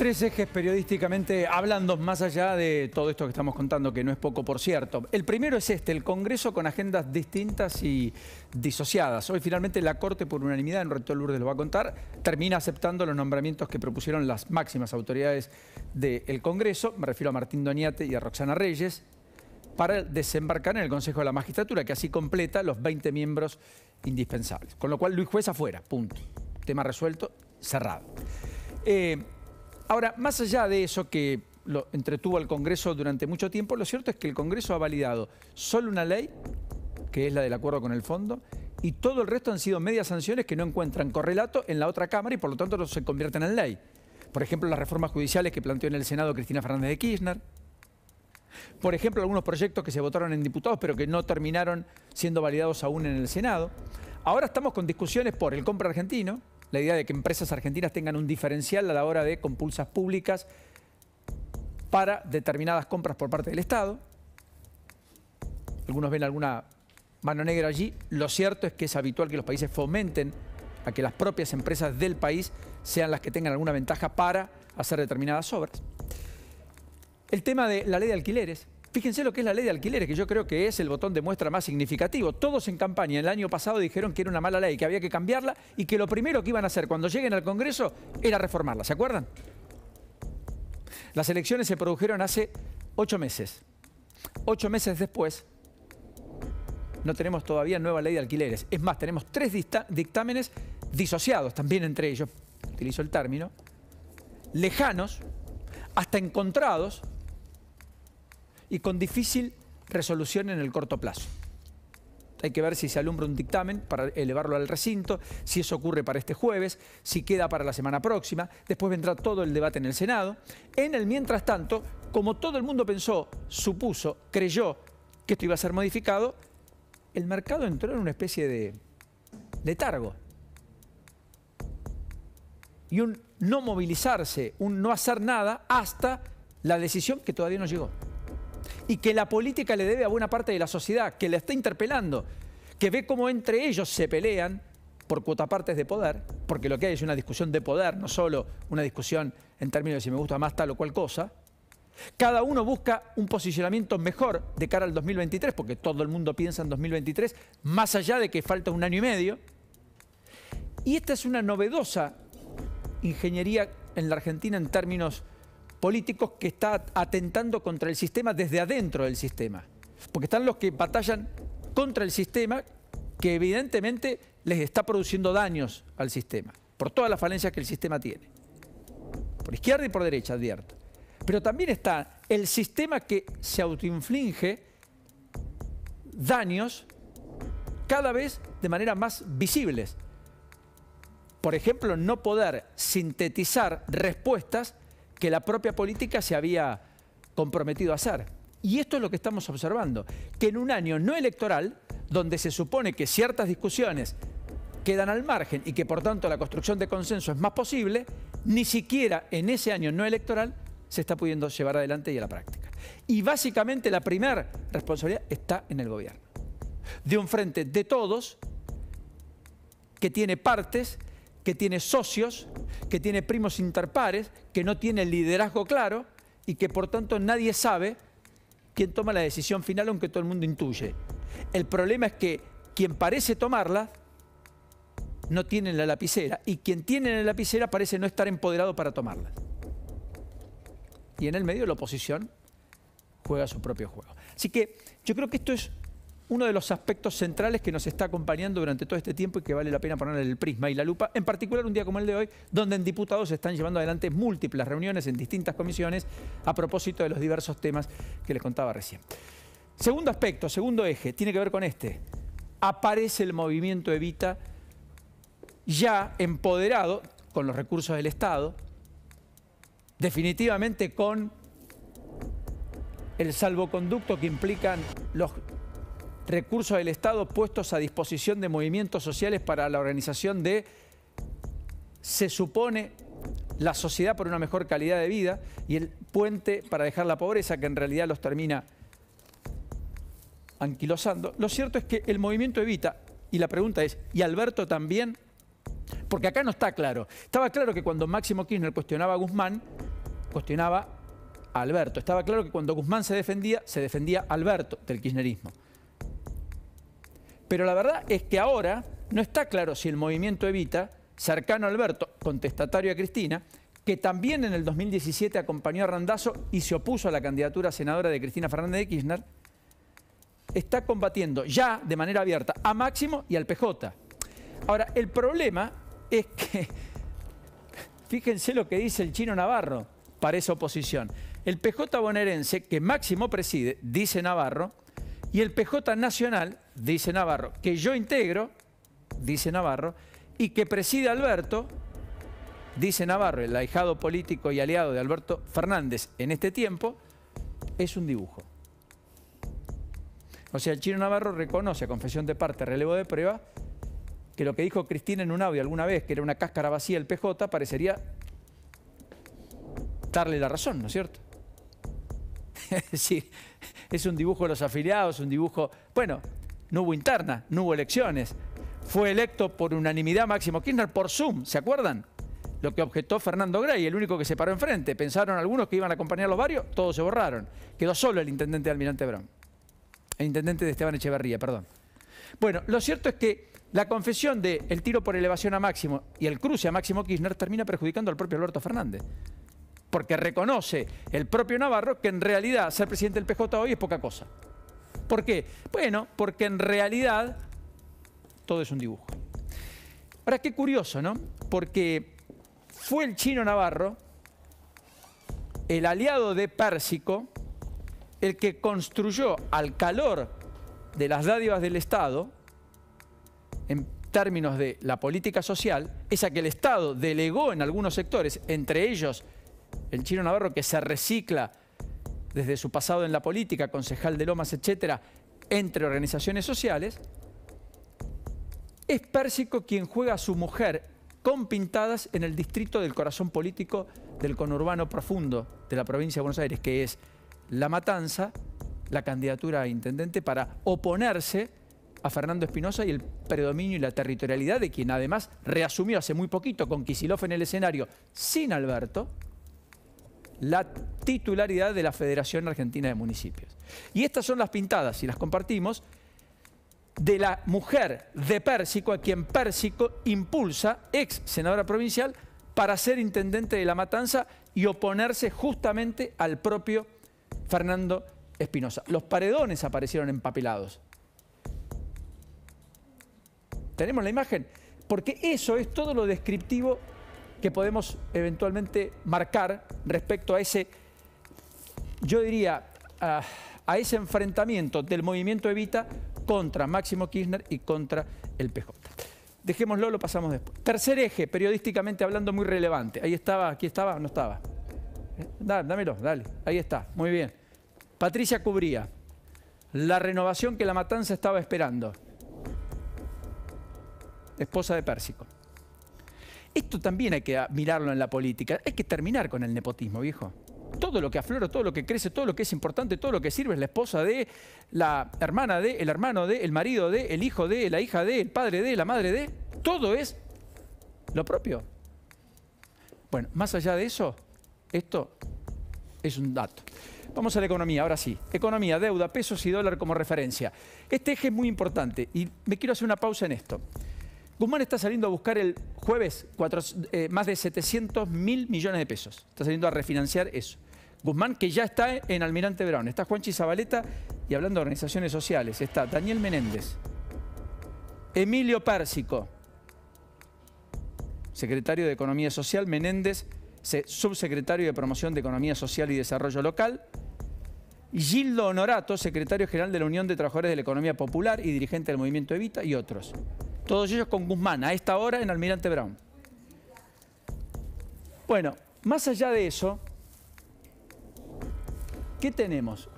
Tres ejes periodísticamente hablando, más allá de todo esto que estamos contando, que no es poco, por cierto. El primero es el Congreso con agendas distintas y disociadas. Hoy finalmente la Corte, por unanimidad, en un ratito Lourdes lo va a contar, termina aceptando los nombramientos que propusieron las máximas autoridades del Congreso, me refiero a Martín Doñate y a Roxana Reyes, para desembarcar en el Consejo de la Magistratura, que así completa los 20 miembros indispensables. Con lo cual Luis Juez afuera, punto. Tema resuelto, cerrado. Ahora, más allá de eso que lo entretuvo al Congreso durante mucho tiempo, lo cierto es que el Congreso ha validado solo una ley, que es la del acuerdo con el fondo, y todo el resto han sido medias sanciones que no encuentran correlato en la otra Cámara y por lo tanto no se convierten en ley. Por ejemplo, las reformas judiciales que planteó en el Senado Cristina Fernández de Kirchner. Por ejemplo, algunos proyectos que se votaron en diputados pero que no terminaron siendo validados aún en el Senado. Ahora estamos con discusiones por el compra argentino, la idea de que empresas argentinas tengan un diferencial a la hora de compulsas públicas para determinadas compras por parte del Estado. Algunos ven alguna mano negra allí. Lo cierto es que es habitual que los países fomenten a que las propias empresas del país sean las que tengan alguna ventaja para hacer determinadas obras. El tema de la ley de alquileres. Fíjense lo que es la ley de alquileres, que yo creo que es el botón de muestra más significativo. Todos en campaña el año pasado dijeron que era una mala ley, que había que cambiarla y que lo primero que iban a hacer cuando lleguen al Congreso era reformarla. ¿Se acuerdan? Las elecciones se produjeron hace 8 meses. 8 meses después, no tenemos todavía nueva ley de alquileres. Es más, tenemos 3 dictámenes disociados también entre ellos, utilizo el término, lejanos, hasta encontrados, y con difícil resolución en el corto plazo. Hay que ver si se alumbra un dictamen para elevarlo al recinto, si eso ocurre para este jueves, si queda para la semana próxima. Después vendrá todo el debate en el Senado. En el mientras tanto, como todo el mundo pensó, supuso, creyó que esto iba a ser modificado, el mercado entró en una especie de letargo. Y un no movilizarse, un no hacer nada hasta la decisión que todavía no llegó. Y que la política le debe a buena parte de la sociedad, que la está interpelando, que ve cómo entre ellos se pelean por cuotapartes de poder, porque lo que hay es una discusión de poder, no solo una discusión en términos de si me gusta más tal o cual cosa. Cada uno busca un posicionamiento mejor de cara al 2023, porque todo el mundo piensa en 2023, más allá de que falta un año y medio. Y esta es una novedosa ingeniería en la Argentina en términos políticos que está atentando contra el sistema desde adentro del sistema. Porque están los que batallan contra el sistema que evidentemente les está produciendo daños al sistema, por todas las falencias que el sistema tiene. Por izquierda y por derecha, advierto. Pero también está el sistema que se autoinflige daños cada vez de manera más visibles. Por ejemplo, no poder sintetizar respuestas que la propia política se había comprometido a hacer. Y esto es lo que estamos observando, que en un año no electoral, donde se supone que ciertas discusiones quedan al margen y que por tanto la construcción de consenso es más posible, ni siquiera en ese año no electoral se está pudiendo llevar adelante y a la práctica. Y básicamente la primera responsabilidad está en el gobierno. De un frente de todos, que tiene partes, que tiene socios, que tiene primos interpares, que no tiene el liderazgo claro y que por tanto nadie sabe quién toma la decisión final, aunque todo el mundo intuye. El problema es que quien parece tomarla no tiene la lapicera y quien tiene la lapicera parece no estar empoderado para tomarla. Y en el medio la oposición juega su propio juego. Así que yo creo que esto es uno de los aspectos centrales que nos está acompañando durante todo este tiempo y que vale la pena ponerle el prisma y la lupa, en particular un día como el de hoy, donde en diputados se están llevando adelante múltiples reuniones en distintas comisiones a propósito de los diversos temas que les contaba recién. Segundo aspecto, segundo eje, tiene que ver con este. Aparece el movimiento Evita ya empoderado con los recursos del Estado, definitivamente con el salvoconducto que implican los recursos del Estado puestos a disposición de movimientos sociales para la organización de, se supone, la sociedad por una mejor calidad de vida y el puente para dejar la pobreza, que en realidad los termina anquilosando. Lo cierto es que el movimiento Evita, y la pregunta es, ¿y Alberto también? Porque acá no está claro. Estaba claro que cuando Máximo Kirchner cuestionaba a Guzmán, cuestionaba a Alberto. Estaba claro que cuando Guzmán se defendía a Alberto del kirchnerismo. Pero la verdad es que ahora no está claro si el movimiento Evita, cercano a Alberto, contestatario a Cristina, que también en el 2017 acompañó a Randazzo y se opuso a la candidatura a senadora de Cristina Fernández de Kirchner, está combatiendo ya de manera abierta a Máximo y al PJ. Ahora, el problema es que, fíjense lo que dice el Chino Navarro para esa oposición. El PJ bonaerense, que Máximo preside, dice Navarro, y el PJ nacional, dice Navarro, que yo integro, dice Navarro, y que preside Alberto, dice Navarro, el ahijado político y aliado de Alberto Fernández en este tiempo, es un dibujo. O sea, el Chino Navarro reconoce a confesión de parte, relevo de prueba, que lo que dijo Cristina en un audio alguna vez, que era una cáscara vacía el PJ, parecería darle la razón, ¿no es cierto? Es decir, es un dibujo de los afiliados, un dibujo... Bueno, no hubo interna, no hubo elecciones. Fue electo por unanimidad Máximo Kirchner por Zoom, ¿se acuerdan? Lo que objetó Fernando Grey, el único que se paró enfrente. Pensaron algunos que iban a acompañar los varios, todos se borraron. Quedó solo el intendente de Almirante Brown. El intendente de Esteban Echeverría, perdón. Bueno, lo cierto es que la confesión del tiro por elevación a Máximo y el cruce a Máximo Kirchner termina perjudicando al propio Alberto Fernández. Porque reconoce el propio Navarro que en realidad ser presidente del PJ hoy es poca cosa. ¿Por qué? Bueno, porque en realidad todo es un dibujo. Ahora, qué curioso, ¿no? Porque fue el Chino Navarro, el aliado de Pérsico, el que construyó al calor de las dádivas del Estado, en términos de la política social, esa que el Estado delegó en algunos sectores, entre ellos el Chino Navarro, que se recicla desde su pasado en la política, concejal de Lomas, etcétera, entre organizaciones sociales, es Pérsico quien juega a su mujer con pintadas en el distrito del corazón político del conurbano profundo de la provincia de Buenos Aires, que es La Matanza, la candidatura a intendente para oponerse a Fernando Espinosa y el predominio y la territorialidad de quien además reasumió hace muy poquito con Kicillof en el escenario, sin Alberto, la titularidad de la Federación Argentina de Municipios. Y estas son las pintadas, si las compartimos, de la mujer de Pérsico, a quien Pérsico impulsa, ex senadora provincial, para ser intendente de La Matanza y oponerse justamente al propio Fernando Espinosa. Los paredones aparecieron empapellados. ¿Tenemos la imagen? Porque eso es todo lo descriptivo que podemos eventualmente marcar respecto a ese, yo diría, a ese enfrentamiento del movimiento Evita contra Máximo Kirchner y contra el PJ. Dejémoslo, lo pasamos después. Tercer eje, periodísticamente hablando, muy relevante. Ahí estaba, aquí estaba, no estaba. Dámelo, dale. Ahí está, muy bien. Patricia Cubría, la renovación que La Matanza estaba esperando. Esposa de Pérsico. Esto también hay que mirarlo en la política. Hay que terminar con el nepotismo, viejo. Todo lo que aflora, todo lo que crece, todo lo que es importante, todo lo que sirve es la esposa de, la hermana de, el hermano de, el marido de, el hijo de, la hija de, el padre de, la madre de. Todo es lo propio. Bueno, más allá de eso, esto es un dato. Vamos a la economía, ahora sí. Economía, deuda, pesos y dólar como referencia. Este eje es muy importante y me quiero hacer una pausa en esto. Guzmán está saliendo a buscar el jueves más de 700.000 millones de pesos. Está saliendo a refinanciar eso. Guzmán, que ya está en Almirante Brown. Está Juanchi Zabaleta y hablando de organizaciones sociales. Está Daniel Menéndez, Emilio Pérsico, secretario de Economía Social, Menéndez, subsecretario de Promoción de Economía Social y Desarrollo Local, Gildo Honorato, secretario general de la Unión de Trabajadores de la Economía Popular y dirigente del Movimiento Evita, y otros. Todos ellos con Guzmán, a esta hora en Almirante Brown. Bueno, más allá de eso, ¿qué tenemos?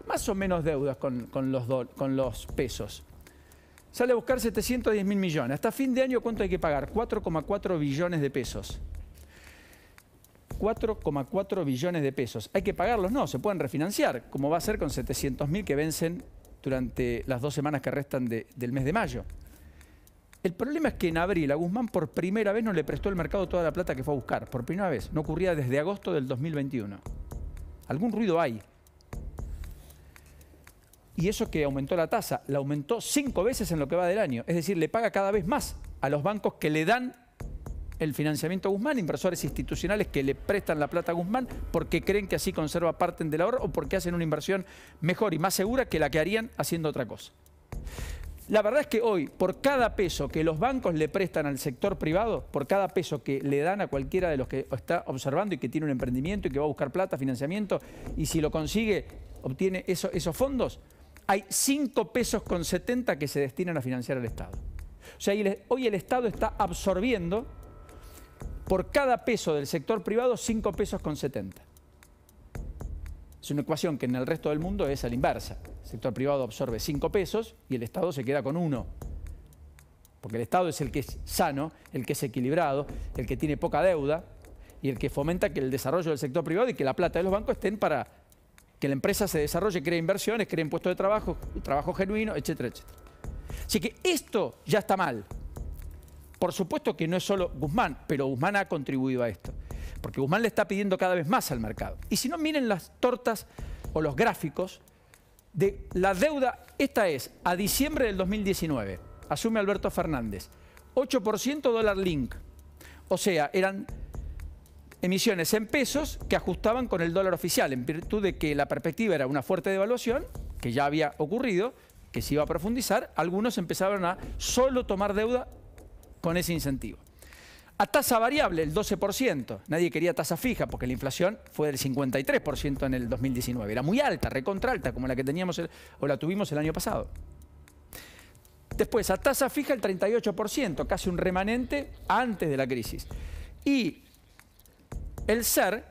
Más o menos deudas con los pesos. Sale a buscar 710.000 millones. Hasta fin de año, ¿cuánto hay que pagar? 4,4 billones de pesos. 4,4 billones de pesos. ¿Hay que pagarlos? No, se pueden refinanciar, como va a ser con 700.000 que vencen durante las 2 semanas que restan del mes de mayo. El problema es que en abril a Guzmán por primera vez no le prestó el mercado toda la plata que fue a buscar. Por primera vez. No ocurría desde agosto del 2021. Algún ruido hay. Y eso que aumentó la tasa, la aumentó 5 veces en lo que va del año. Es decir, le paga cada vez más a los bancos que le dan el financiamiento a Guzmán, inversores institucionales que le prestan la plata a Guzmán porque creen que así conserva parte del ahorro o porque hacen una inversión mejor y más segura que la que harían haciendo otra cosa. La verdad es que hoy, por cada peso que los bancos le prestan al sector privado, por cada peso que le dan a cualquiera de los que está observando y que tiene un emprendimiento y que va a buscar plata, financiamiento, y si lo consigue, obtiene esos fondos, hay 5 pesos con 70 que se destinan a financiar al Estado. O sea, hoy el Estado está absorbiendo por cada peso del sector privado 5 pesos con 70. Es una ecuación que en el resto del mundo es a la inversa. El sector privado absorbe 5 pesos y el Estado se queda con 1. Porque el Estado es el que es sano, el que es equilibrado, el que tiene poca deuda y el que fomenta que el desarrollo del sector privado y que la plata de los bancos estén para que la empresa se desarrolle, cree inversiones, cree puestos de trabajo, trabajo genuino, etcétera, etcétera. Así que esto ya está mal. Por supuesto que no es solo Guzmán, pero Guzmán ha contribuido a esto. Porque Guzmán le está pidiendo cada vez más al mercado. Y si no, miren las tortas o los gráficos de la deuda. Esta es a diciembre del 2019. Asume Alberto Fernández. 8% dólar link. O sea, eran emisiones en pesos que ajustaban con el dólar oficial, en virtud de que la perspectiva era una fuerte devaluación, que ya había ocurrido, que se iba a profundizar. Algunos empezaron a solo tomar deuda con ese incentivo. A tasa variable, el 12%. Nadie quería tasa fija porque la inflación fue del 53% en el 2019. Era muy alta, recontra alta, como la que teníamos o la tuvimos el año pasado. Después, a tasa fija, el 38%, casi un remanente antes de la crisis. Y el SER,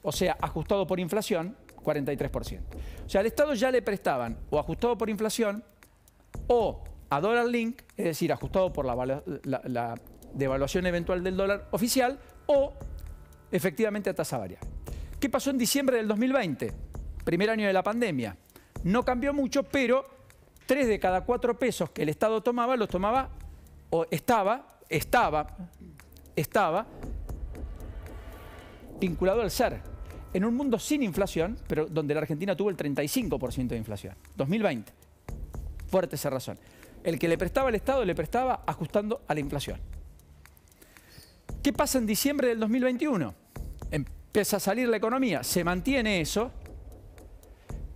o sea, ajustado por inflación, 43%. O sea, al Estado ya le prestaban o ajustado por inflación o a dólar link, es decir, ajustado por la devaluación eventual del dólar oficial, o efectivamente a tasa variable. ¿Qué pasó en diciembre del 2020? Primer año de la pandemia. No cambió mucho, pero 3 de cada 4 pesos que el Estado tomaba, los tomaba o estaba vinculado al SER. En un mundo sin inflación, pero donde la Argentina tuvo el 35% de inflación. 2020. Fuerte esa razón. El que le prestaba al Estado le prestaba ajustando a la inflación. ¿Qué pasa en diciembre del 2021? Empieza a salir la economía, se mantiene eso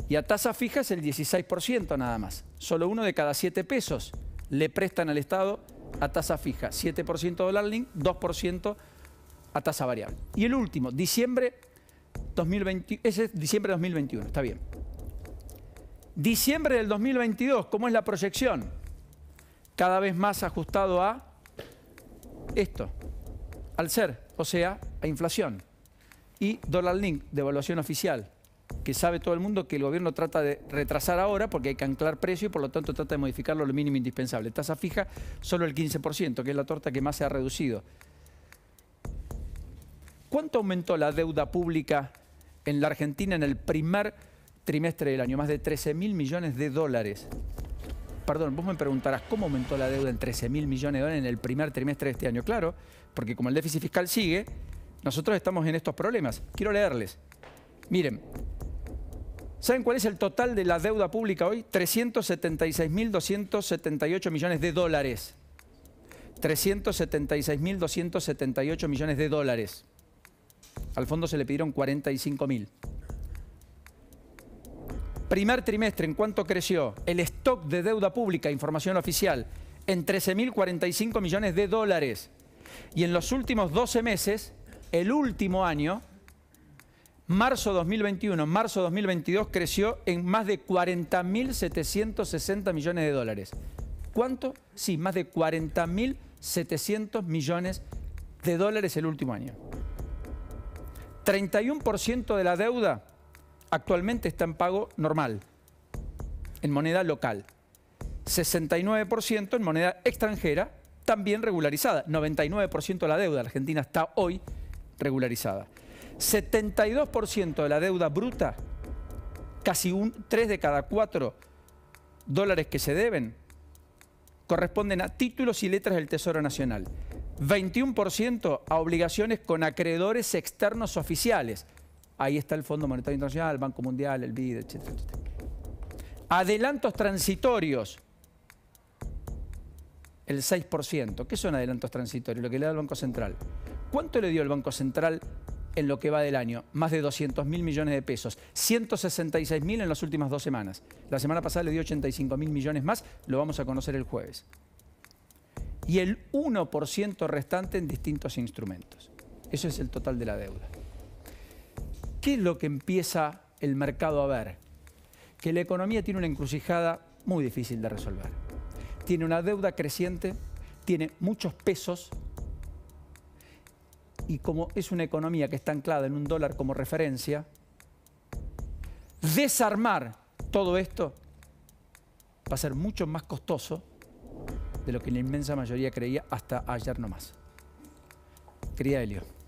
y a tasa fija es el 16% nada más. Solo 1 de cada 7 pesos le prestan al Estado a tasa fija. 7% dólar link, 2% a tasa variable. Y el último, diciembre 2020, ese es diciembre de 2021, está bien. Diciembre del 2022, ¿cómo es la proyección? Cada vez más ajustado a esto, al SER, o sea, a inflación. Y dólar link, devaluación oficial, que sabe todo el mundo que el gobierno trata de retrasar ahora porque hay que anclar precio y por lo tanto trata de modificarlo lo mínimo indispensable. Tasa fija, solo el 15%, que es la torta que más se ha reducido. ¿Cuánto aumentó la deuda pública en la Argentina en el primer trimestre del año? Más de 13.000 millones de dólares. Perdón, vos me preguntarás, ¿cómo aumentó la deuda en 13.000 millones de dólares en el primer trimestre de este año? Claro, porque como el déficit fiscal sigue, nosotros estamos en estos problemas. Quiero leerles. Miren, ¿saben cuál es el total de la deuda pública hoy? 376.278 millones de dólares. 376.278 millones de dólares. Al fondo se le pidieron 45.000. Primer trimestre, ¿en cuánto creció? El stock de deuda pública, información oficial, en 13.045 millones de dólares. Y en los últimos 12 meses, el último año, marzo 2021, marzo 2022, creció en más de 40.760 millones de dólares. ¿Cuánto? Sí, más de 40.700 millones de dólares el último año. 31% de la deuda actualmente está en pago normal, en moneda local. 69% en moneda extranjera, también regularizada. 99% de la deuda argentina está hoy regularizada. 72% de la deuda bruta, casi 3 de cada 4 dólares que se deben, corresponden a títulos y letras del Tesoro Nacional. 21% a obligaciones con acreedores externos oficiales. Ahí está el Fondo Monetario Internacional, el Banco Mundial, el BID, etcétera, etcétera. Adelantos transitorios, el 6%. ¿Qué son adelantos transitorios? Lo que le da el Banco Central. ¿Cuánto le dio el Banco Central en lo que va del año? Más de 200.000 millones de pesos. 166.000 en las últimas 2 semanas. La semana pasada le dio 85.000 millones más. Lo vamos a conocer el jueves. Y el 1% restante en distintos instrumentos. Eso es el total de la deuda. ¿Qué es lo que empieza el mercado a ver? Que la economía tiene una encrucijada muy difícil de resolver. Tiene una deuda creciente, tiene muchos pesos y como es una economía que está anclada en un dólar como referencia, desarmar todo esto va a ser mucho más costoso de lo que la inmensa mayoría creía hasta ayer nomás. Querida Elio.